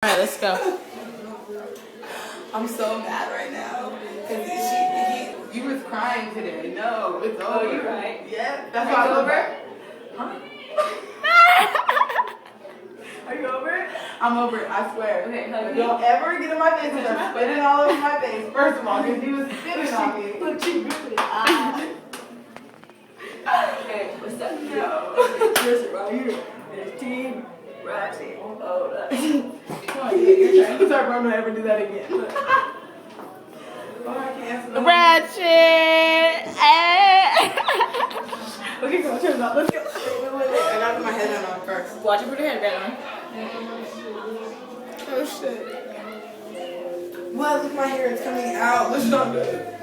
All right, let's go. I'm so mad right now. You was crying today. No, it's over. Oh, you right? Yeah, that's why it's over. Huh? Are you over it? I'm over it, I swear. Okay, hug me. Don't ever get in my face and start spitting all over my face. First of all, because he was spitting on me. Look, she really. Okay, what's up? No. This right here. There's Team Ratchet. Oh, Come on, you're trying to start. I'm going to ever do that again. Oh, I can't answer that. Ratchet. Okay, go, turn it off. Let's go. Wait. I gotta put my headband on first. Watch it, put your headband on. Oh shit. What? Look, my hair is coming out. Let's not do it.